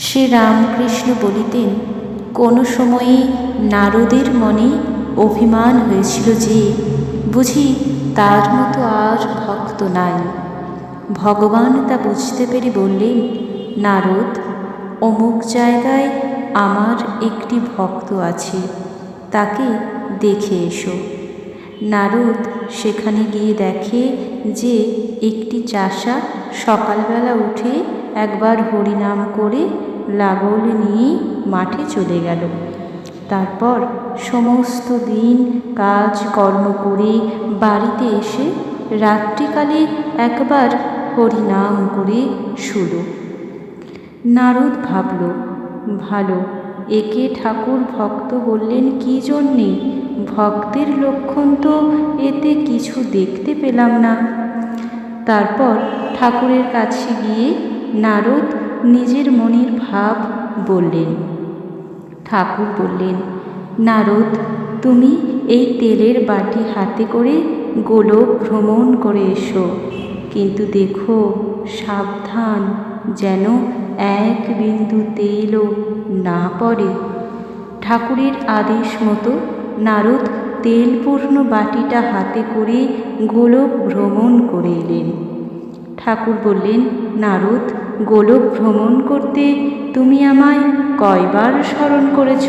শ্রী রামকৃষ্ণ বলিতেন, কোনো সময়ে নারদের মনে অভিমান হয়েছিল যে বুঝি তার মতো আর ভক্ত নাই। ভগবান তা বুঝতে পেরে বললেন, নারদ, অমুক জায়গায় আমার একটি ভক্ত আছে, তাকে দেখে এসো। নারদ সেখানে গিয়ে দেখে যে একটি চাষা সকালবেলা উঠে একবার হরিনাম করে লাঙল নিয়ে মাঠে চলে গেল। তারপর সমস্ত দিন কাজ কর্ম করে বাড়িতে এসে রাত্রিকালে একবার হরিনাম করে শুল। নারদ ভাবল, ভালো, একে ঠাকুর ভক্ত বললেন কি জন্যে? ভক্তের লক্ষণ তো এতে কিছু দেখতে পেলাম না। তারপর ঠাকুরের কাছে গিয়ে নারদ নিজের মনের ভাব বললেন। ঠাকুর বললেন, নারদ, তুমি এই তেলের বাটি হাতে করে গোলক ভ্রমণ করে এসো, কিন্তু দেখো সাবধান যেন এক বিন্দু তেলও না পড়ে। ঠাকুরের আদেশ মতো নারদ তেলপূর্ণ বাটিটা হাতে করে গোলক ভ্রমণ করে এলেন। ঠাকুর বললেন, নারদ, গোলক ভ্রমণ করতে তুমি আমায় কয়বার স্মরণ করেছ?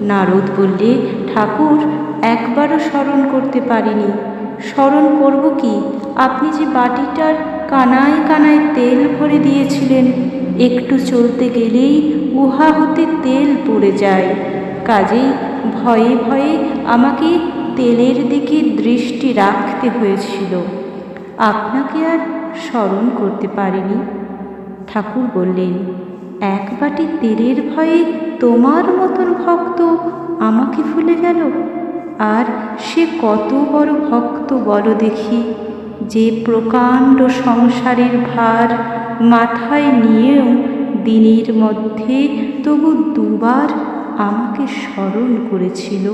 নারদ বললে, ঠাকুর, একবারও স্মরণ করতে পারিনি। স্মরণ করব কি? আপনি যে বাটিটার কানায় কানায় তেল ভরে দিয়েছিলেন, একটু চলতে গেলেই উহা হতে তেল পড়ে যায়। কাজেই ভয়ে ভয়ে আমাকে তেলের দিকে দৃষ্টি রাখতে হয়েছিল, আপনাকে আর স্মরণ করতে পারিনি। ঠাকুর বললেন, এক বাটি তেলের ভয়ে তোমার মতন ভক্ত আমাকে ভুলে গেল? আর সে কত বড় ভক্ত বলো দেখি, যে প্রকাণ্ড সংসারের ভার মাথায় নিয়েও দিনের মধ্যে তবু দুবার আমাকে স্মরণ করেছিল।